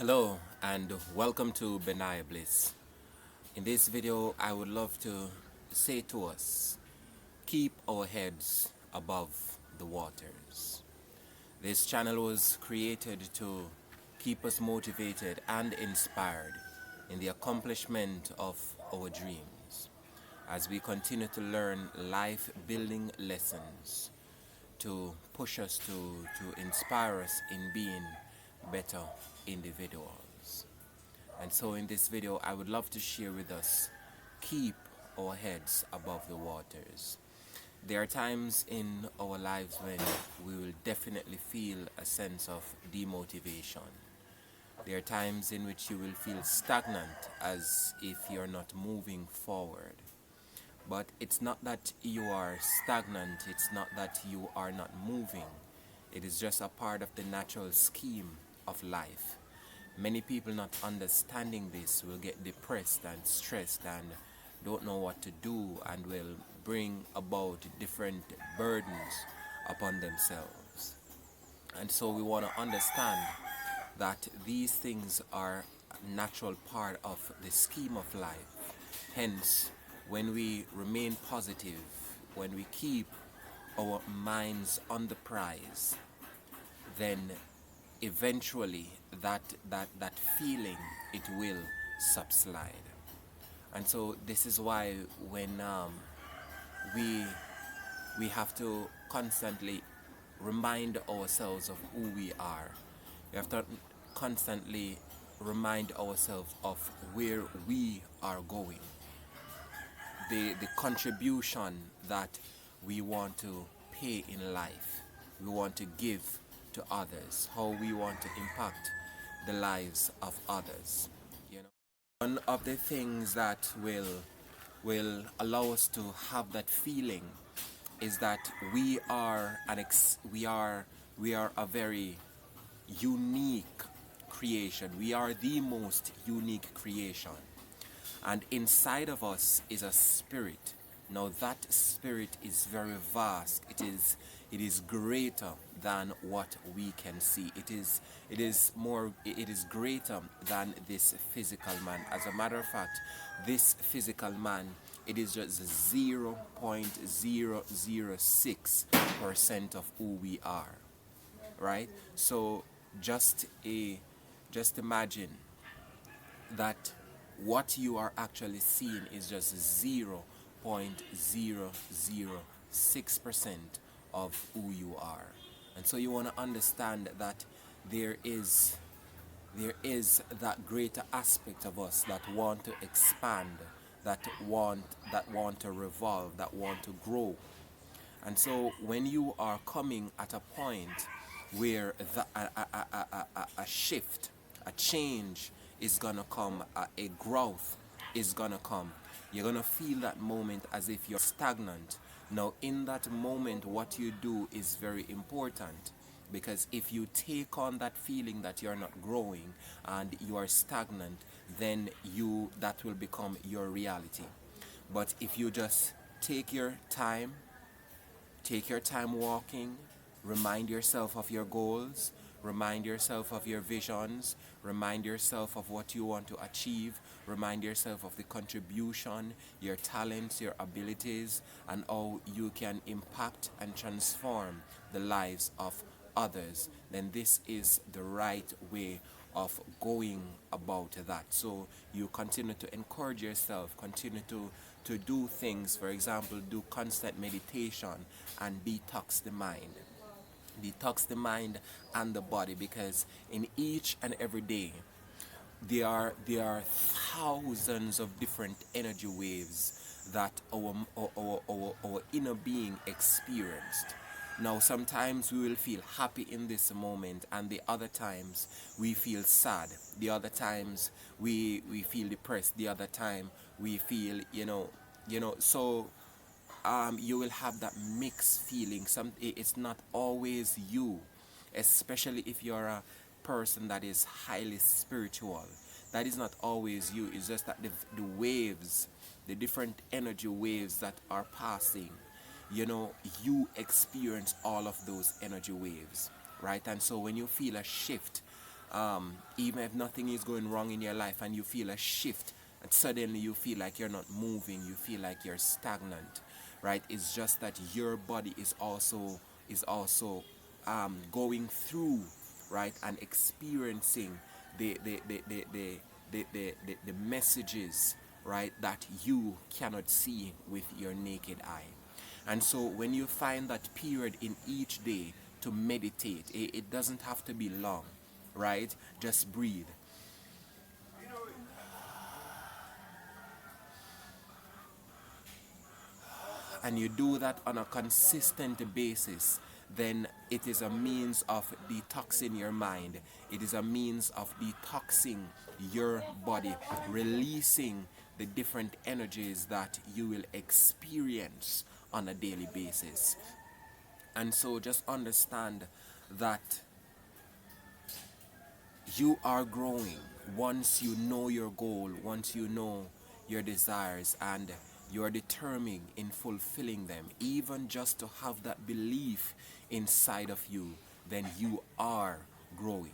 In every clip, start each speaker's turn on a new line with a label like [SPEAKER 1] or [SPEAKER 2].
[SPEAKER 1] Hello and welcome to Benai Bliss. In this video, I would love to say to us, keep our heads above the waters. This channel was created to keep us motivated and inspired in the accomplishment of our dreams as we continue to learn life building lessons to push us to inspire us in being better individuals. And so in this video, I would love to share with us, keep our heads above the waters. There are times in our lives when we will definitely feel a sense of demotivation. There are times in which you will feel stagnant, as if you're not moving forward. But it's not that you are stagnant, it's not that you are not moving. It is just a part of the natural scheme of life. Many people not understanding this will get depressed and stressed and don't know what to do and will bring about different burdens upon themselves. And so we want to understand that these things are a natural part of the scheme of life. Hence, when we remain positive, when we keep our minds on the prize, then eventually that feeling, it will subside. And so this is why when we have to constantly remind ourselves of who we are. We have to constantly remind ourselves of where we are going, the contribution that we want to pay in life, we want to give to others, how we want to impact the lives of others. You know, one of the things that will allow us to have that feeling is that we are a very unique creation. We are the most unique creation. And inside of us is a spirit. Now that spirit is very vast. It is greater than what we can see. It is greater than this physical man. As a matter of fact, this physical man, it is just 0.006% of who we are. Right? So just imagine that what you are actually seeing is just 0.006% of who you are. And so you want to understand that there is that greater aspect of us that want to expand, that want to revolve, that want to grow. And so when you are coming at a point where a shift, a change is gonna come, a growth is gonna come, you're gonna feel that moment as if you're stagnant. Now in that moment, what you do is very important, because if you take on that feeling that you're not growing and you are stagnant, then that will become your reality. But if you just take your time walking, remind yourself of your goals, remind yourself of your visions, remind yourself of what you want to achieve, remind yourself of the contribution, your talents, your abilities, and how you can impact and transform the lives of others, then this is the right way of going about that. So you continue to encourage yourself, continue to do things. For example, do constant meditation and detox the mind. Detox the mind and the body, because in each and every day there are thousands of different energy waves that our inner being experienced. Now sometimes we will feel happy in this moment, and the other times we feel sad, the other times we feel depressed, the other time we feel so you will have that mixed feeling. It's not always you, especially if you're a person that is highly spiritual. That is not always you. It's just that the waves, the different energy waves that are passing, you experience all of those energy waves, right? And so when you feel a shift, Even if nothing is going wrong in your life and you feel a shift and suddenly you feel like you're not moving, you feel like you're stagnant, right? It's just that your body is also going through, right, and experiencing the messages, right, that you cannot see with your naked eye. And so when you find that period in each day to meditate, it doesn't have to be long, right? Just breathe. And you do that on a consistent basis, then it is a means of detoxing your mind. It is a means of detoxing your body, releasing the different energies that you will experience on a daily basis. And so just understand that you are growing once you know your goal, once you know your desires, and you are determined in fulfilling them, even just to have that belief inside of you, then you are growing.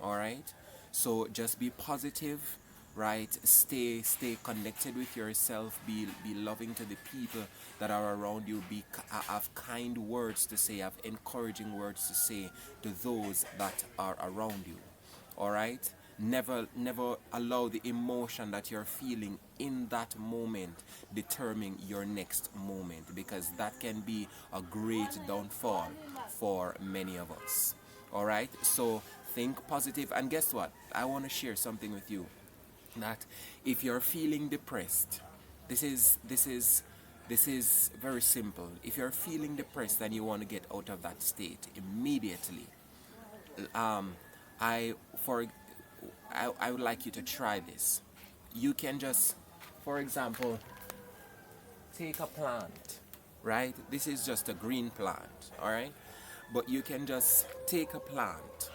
[SPEAKER 1] All right? So just be positive, right? Stay connected with yourself. Be loving to the people that are around you. Have kind words to say, have encouraging words to say to those that are around you. All right, never allow the emotion that you're feeling in that moment determine your next moment, because that can be a great downfall for many of us. All right, so think positive. And guess what, I want to share something with you, that if you're feeling depressed, this is very simple. If you're feeling depressed and you want to get out of that state immediately, um, I for I would like you to try this. You can just, for example, take a plant, right? This is just a green plant, all right? But you can just take a plant,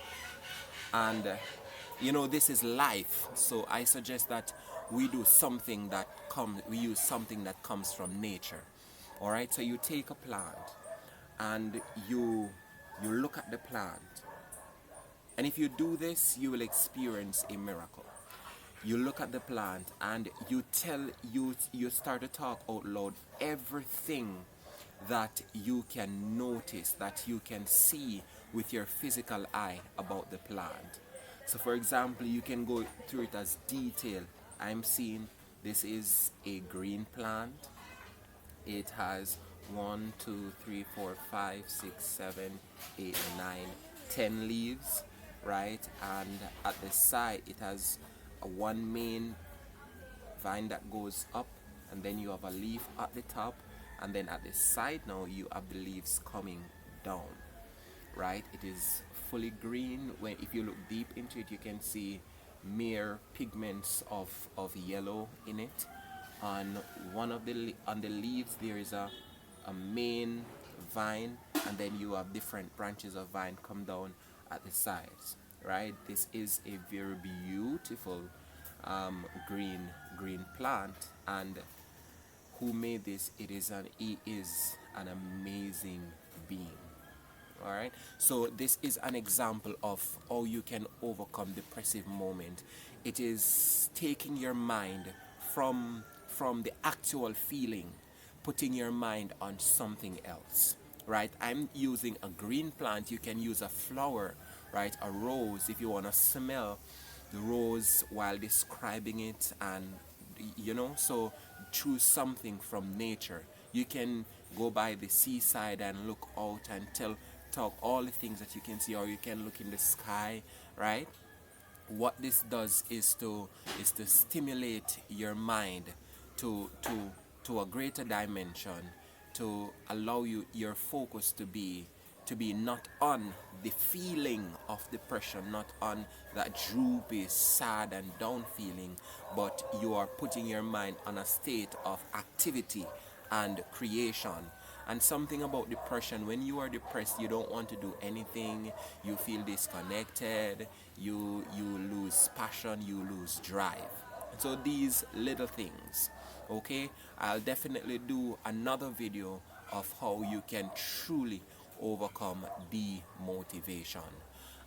[SPEAKER 1] and this is life. So I suggest that we use something that comes from nature, all right? So you take a plant, and you look at the plant. And if you do this, you will experience a miracle. You look at the plant and you start to talk out loud everything that you can notice, that you can see with your physical eye about the plant. So for example, you can go through it as detail. I'm seeing this is a green plant. It has 1, 2, 3, 4, 5, 6, 7, 8, 9, 10 leaves, right? And at the side, it has one main vine that goes up, and then you have a leaf at the top, and then at the side now you have the leaves coming down, right? It is fully green. When if you look deep into it, you can see mere pigments of yellow in it. On on the leaves there is a main vine, and then you have different branches of vine come down at the sides, right? This is a very beautiful green plant, and who made this? He is an amazing being. All right, so this is an example of how you can overcome depressive moment. It is taking your mind from the actual feeling, putting your mind on something else, right? I'm using a green plant. You can use a flower, right? A rose, if you want to smell the rose while describing it. And so choose something from nature. You can go by the seaside and look out and talk all the things that you can see, or you can look in the sky, right? What this does is to stimulate your mind to a greater dimension, to allow your focus to be not on the feeling of depression, not on that droopy, sad and down feeling, but you are putting your mind on a state of activity and creation. And something about depression, when you are depressed, you don't want to do anything, you feel disconnected, you lose passion, you lose drive. So these little things, okay? I'll definitely do another video of how you can truly overcome demotivation.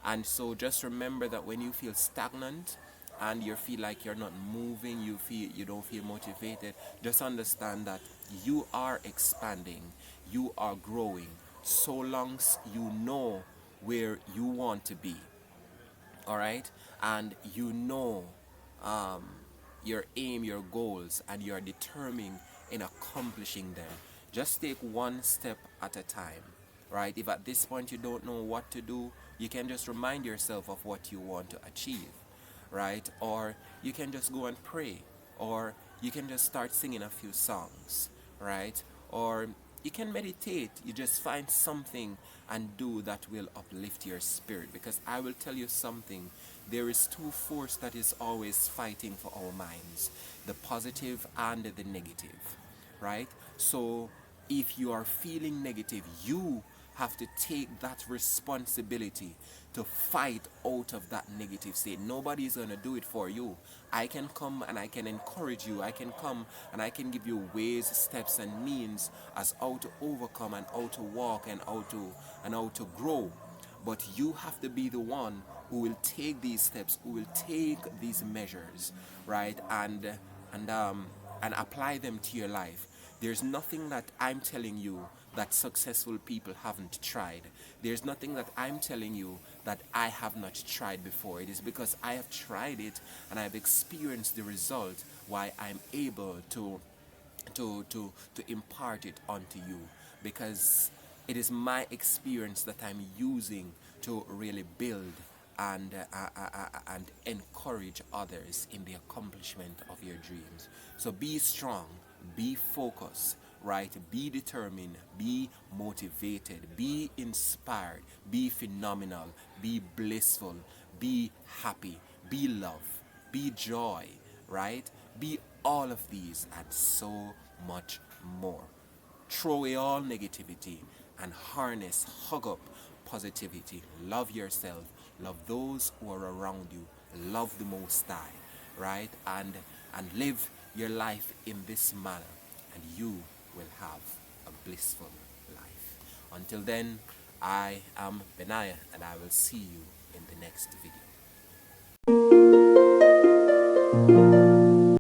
[SPEAKER 1] And so just remember that when you feel stagnant and you feel like you're not moving, you don't feel motivated, just understand that you are expanding, you are growing, so long as you know where you want to be. All right, and you know um, your aim, your goals, and you are determined in accomplishing them. Just take one step at a time, right? If at this point you don't know what to do, you can just remind yourself of what you want to achieve, right? Or you can just go and pray, or you can just start singing a few songs, right? Or you can meditate. You just find something and do that will uplift your spirit. Because I will tell you something, there is two forces that is always fighting for our minds, the positive and the negative, right? So if you are feeling negative, you have to take that responsibility to fight out of that negative state. Nobody is going to do it for you. I can come and I can encourage you. I can come and I can give you ways, steps, and means as how to overcome and how to walk and how to grow. But you have to be the one who will take these steps, who will take these measures, right, and apply them to your life. There's nothing that I'm telling you that successful people haven't tried. There's nothing that I'm telling you that I have not tried before. It is because I have tried it and I've experienced the result why I'm able to impart it onto you, because it is my experience that I'm using to really build and encourage others in the accomplishment of your dreams. So be strong, be focused, right? Be determined, be motivated, be inspired, be phenomenal, be blissful, be happy, be love, be joy, right? Be all of these and so much more. Throw away all negativity and harness, hug up positivity. Love yourself, love those who are around you, love the Most High, right? And live your life in this manner, and you will have a blissful life. Until then, I am Benaiah, and I will see you in the next video.